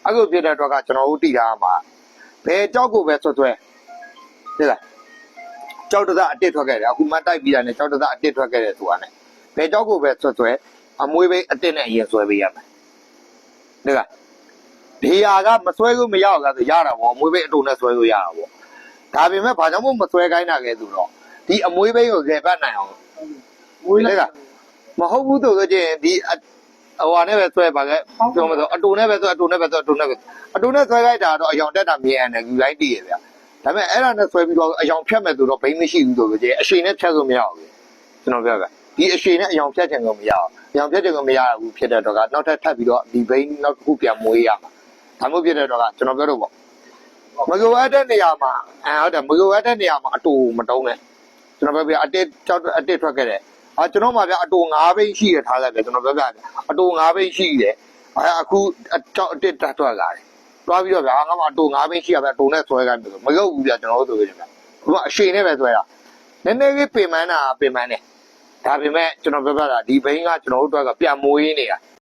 အခုဖြစ်တဲ့အတွက်ကကျွန်တော်တို့တည်ထားမှာဘယ်ကြောက်ကိုပဲဆွဆွဲသိလားကြောက်တစားအတစ်ထွက်ခဲ့တယ်အခုမှတိုက်ပြီးတာနဲ့ကြောက်တစားအတစ်ထွက်ခဲ့တယ်ဆိုတာနဲ့ဘယ်ကြောက်ကိုပဲဆွဆွဲအမွေးပိတ်အတစ်နဲ့အရင်ဆွဲပေးရမယ်သိလားဒီဟာကမဆွဲလို့မရဘူးလားဆိုရတာပေါ့အမွေးပိတ်အတုံနဲ့ဆွဲလို့ရတာပေါ့ဒါပေမဲ့ဘာကြောင့်မို့မဆွဲခိုင်းတာလဲဆိုတော့ဒီအမွေးပိတ်ကိုရေပတ်နိုင်အောင်မွေးလိုက်ကမဟုတ်ဘူးဆိုတော့ကျရင်ဒီဟိုဟာနဲ့ပဲဆွဲပါခဲ့ပြောမလို့အတုံနဲ့ပဲဆွဲအတုံနဲ့ပဲဆွဲအတုံနဲ့ပဲအတုံနဲ့ဆွဲခိုင်းတာတော့အယောင်တက်တာမြင်ရတယ်ယူလိုက်တည်ရဗျာဒါပေမဲ့အဲ့ဒါနဲ့ဆွဲပြီးတော့အယောင်ဖြတ်မဲ့ဆိုတော့ဘိန်းမရှိဘူးဆိုတော့ကျရင်အရှိန်နဲ့ဖြတ်လို့မရဘူးကျွန်တော်ပြောပြဒီအရှိန်နဲ့အယောင်ဖြတ်ချင်လို့မရအောင်အယောင်ဖြတ်ချင်လို့မရဘူးဖြစ်တဲ့တော့ကနောက်ထပ်ထပ်ပြီးတော့ဒီဘိန်းနောက်တစ်ခုပြန်မွေးရမှာဒါမျိုးဖြစ်တဲ့တော့ကကျွန်တော်ပြောတော့ပေါ့မလိုအပ်တဲ့နေရာမှာဟုတ်တယ်မလိုအပ်တဲ့နေရာမှာအတူမတုံးနဲ့ကျွန်တော်ပြောပြအတစ်ကြောက်အတစ်ထွက်ခဲ့တယ်ကျွန်တော်မှပြအတူ9ဘိန်းရှိရထားလိုက်ပဲကျွန်တော်ပြောပြအတူ9ဘိန်းရှိတယ်အခုကြောက်အတစ်တက်ထွက်လာတယ်တွားပြီးတော့ဗျာငါမှအတူ9ဘိန်းရှိရပဲအတူနဲ့ဆွဲခိုင်းပြီမလုပ်ဘူးဗျာကျွန်တော်တို့ဆိုကြတယ်ဗျာအရှိန်နဲ့ပဲဆွဲတာနည်းနည်းလေးပင်ပန်းတာပင်ပန်းတယ်ဒါပေမဲ့ကျွန်တော်ပြောပြတာဒီဘိန်းကကျွန်တော်တို့အတွက်ကပြန်မွေးနေတာ